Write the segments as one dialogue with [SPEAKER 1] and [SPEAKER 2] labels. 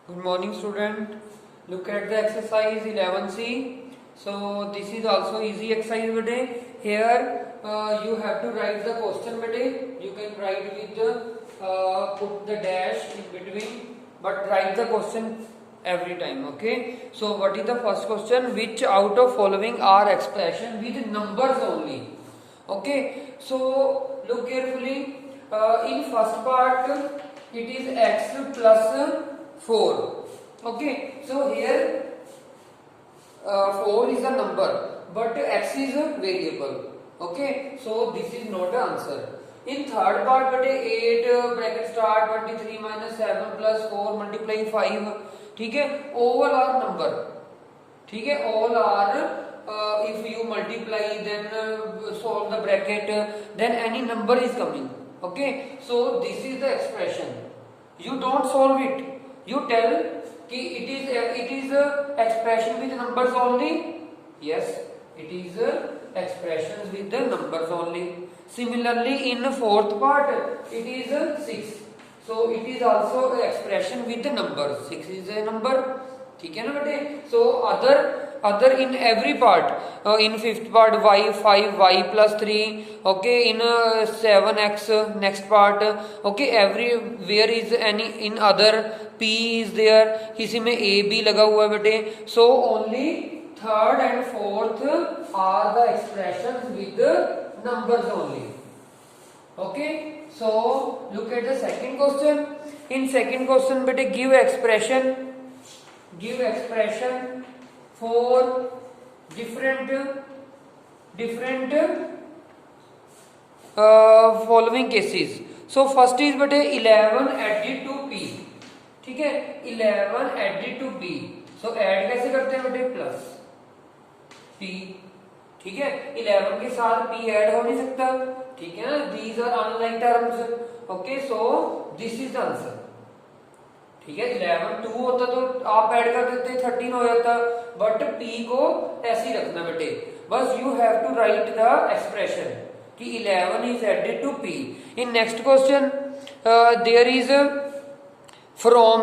[SPEAKER 1] Good morning, student. Look at the exercise 11C. So this is also easy exercise today. Here you have to write the question today. You can write with the put the dash in between, but write the question every time. Okay. So what is the first question? Which out of following are expression with numbers only? Okay. So look carefully. In first part, it is x plus 4. Okay, so here 4 is a number, but x is a variable. Okay, so this is not the answer. In third part, but 8 bracket start 23 minus 7 plus 4 multiply 5. ठीक है, all are number. ठीक है, all are if you multiply then solve the bracket, then any number is coming. Okay, so this is the expression. You don't solve it. You tell कि it is expression with numbers only. Yes, it is expressions with the numbers only. Similarly, in fourth part, it is 6. So it is also expression with the numbers. 6 is a number. ठीक है ना बेटे? So other in every part, in fifth part y 5 y plus 3, okay, in 7x next part, okay, everywhere is any in other p is there, किसी में a b लगा हुआ है बेटे. So only third and fourth are the expressions with the numbers only. Okay, so look at the second question. In second question बेटे give expression for different following cases. So first is बेटे 11 added to p. ठीक है, 11 added to p. So add कैसे करते हैं बेटे? Plus p. ठीक है, 11 के साथ p ऐड हो नहीं सकता. ठीक है ना, these are unlike terms. Okay, so this is the answer. ठीक है, 11 2 होता तो आप ऐड कर देते 13 हो जाता, बट p को ऐसे ही रखना बेटे. बस you have to write the expression कि 11 is added to p. In next question there is from.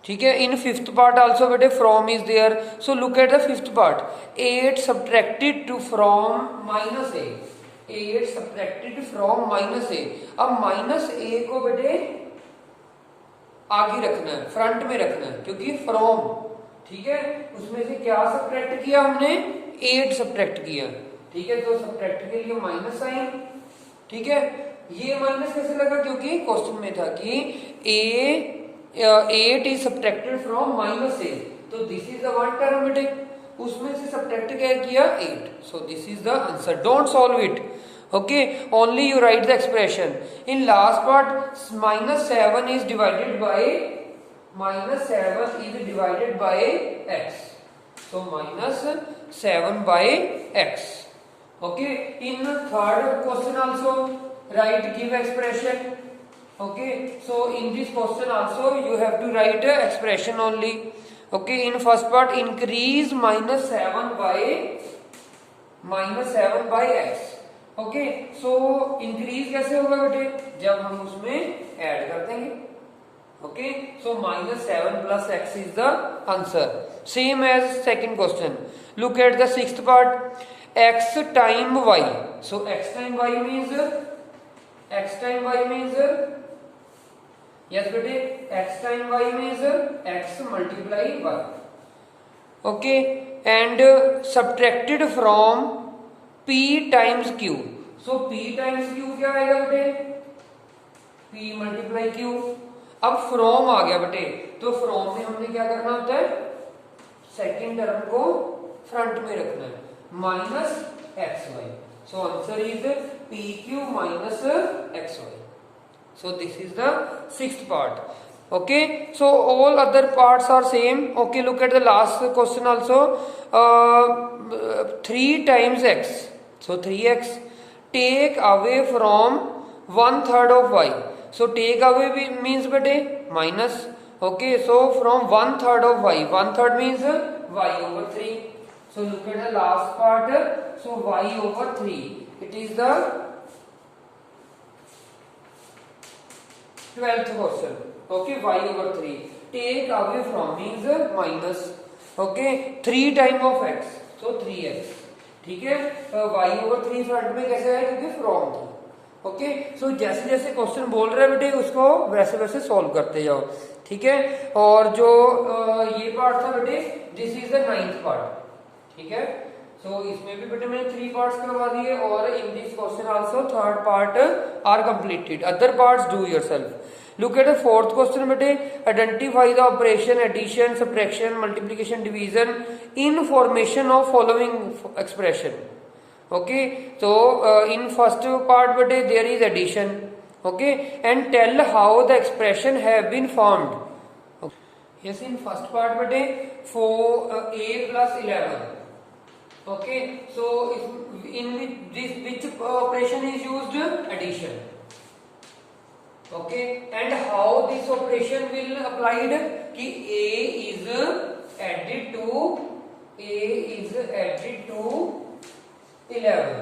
[SPEAKER 1] ठीक है, इन फिफ्थ पार्ट आल्सो बेटे from is there. So look at the fifth part. 8 subtracted to from minus a. 8 subtracted from minus a. अब minus a को बेटे आगे रखना है, front में रखना है, क्योंकि फ्रॉम. ठीक है, उसमें से क्या सब्ट्रैक्ट किया हमने? 8 सब्ट्रैक्ट किया. ठीक है, तो सब्ट्रैक्ट के लिए माइनस साइन. ठीक है, ये माइनस कैसे लगा? क्योंकि क्वेश्चन में था कि 8 is subtracted from minus a, तो this is the one term बेटे. उसमें से सब्ट्रैक्ट क्या किया? 8. सो this is the answer. Don't solve it. Okay, only you write the expression. In last part, minus 7 is divided by x. So minus 7 by x. Okay, in third question also write give expression. Okay, so in this question also you have to write a expression only. Okay, in first part increase minus 7 by x. Okay, so increase कैसे होगा बेटे? जब हम उसमें add कर देंगे. Okay, so minus 7 plus X is the answer. Same as second question. Look at the sixth part. X time Y. So X time Y means yes बेटे, X time Y means X multiply Y. Okay, and subtracted from p times q. So p times q क्या आएगा बेटे? p multiply q. अब from आ गया बेटे, तो from में हमने क्या करना होता है? सेकेंड टर्म को फ्रंट में रखना है, minus X Y. So answer is P Q minus X Y. So this is the sixth part. Okay, so all other parts are same. Okay, look at the last question also. 3 times x. So 3x. Take away from 1/3 of y. So take away means bete minus. Okay, so from 1/3 of y. 1/3 means y over 3. So look at the last part. So y over 3. It is the 12th question. Okay, y over 3. take away from means minus, okay, 3 time of x, so 3x, ठीक है। y over 3 front में कैसे है, क्योंकि from था, okay. सो जैसे जैसे question बोल रहे हैं बेटे उसको वैसे वैसे सॉल्व करते जाओ, ठीक है। और जो ये पार्ट था बेटे, this is the 9th part, ठीक है। सो इसमें भी बेटे मैंने 3 पार्ट्स करवा दिए, और in this question also 3rd part are completed, other parts do yourself. Look at the 4th question बेटे, identify the operation addition, subtraction, multiplication, division in formation of following expression, okay। So in first part बेटे there is addition, okay, and tell how the expression have been formed, okay. Yes, in first part बेटे for a plus 11, okay, so in which operation is used, addition, okay, and how this operation will applied, कि a is added to 11,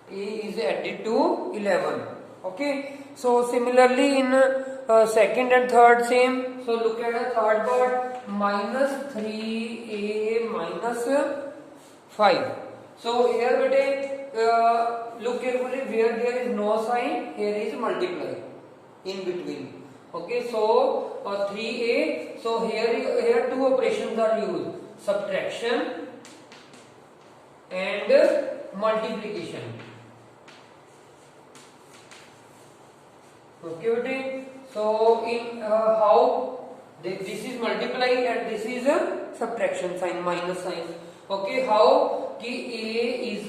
[SPEAKER 1] a is added to 11, okay। So similarly in second and third same, so look at the third part, minus 3a minus 5, so here bete look carefully, where there is no sign, here is multiply in between, okay। So 3a, so here two operations are used, subtraction and multiplication, okay bete। So in how this is multiply and this is a subtraction sign, minus sign, okay। How कि a is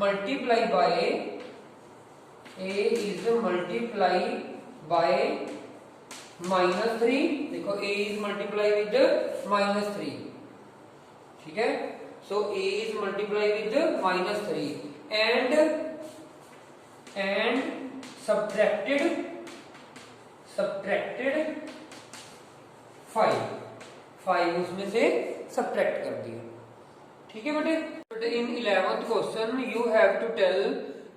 [SPEAKER 1] multiply by minus 3, देखो a is multiply with minus 3, ठीक है। so a is multiply with minus 3 and subtracted 5 उसमें से subtract कर दिया, ठीक है बेटे। In 11th question you have to tell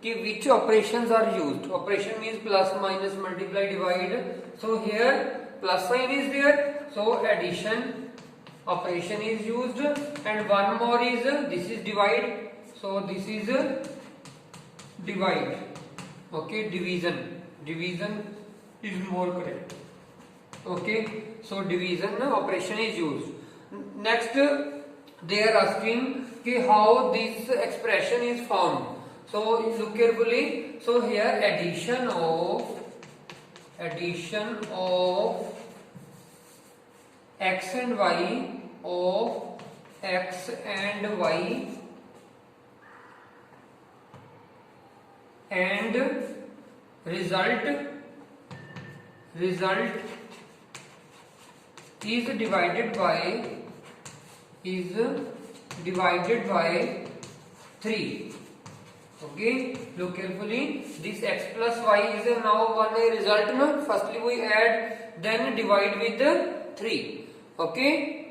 [SPEAKER 1] कि which operations are used, operation means plus minus multiply divide, so here plus sign is there, so addition operation is used, and one more is this is divide, so this is divide, okay, division is more correct, okay। so division operation is used. Next they are asking कि how this expression is formed, so look carefully, so here addition of x and y, of x and y, and result is divided by 3, okay। look carefully, this x plus y is now one result, no, firstly we add then divide with 3, okay।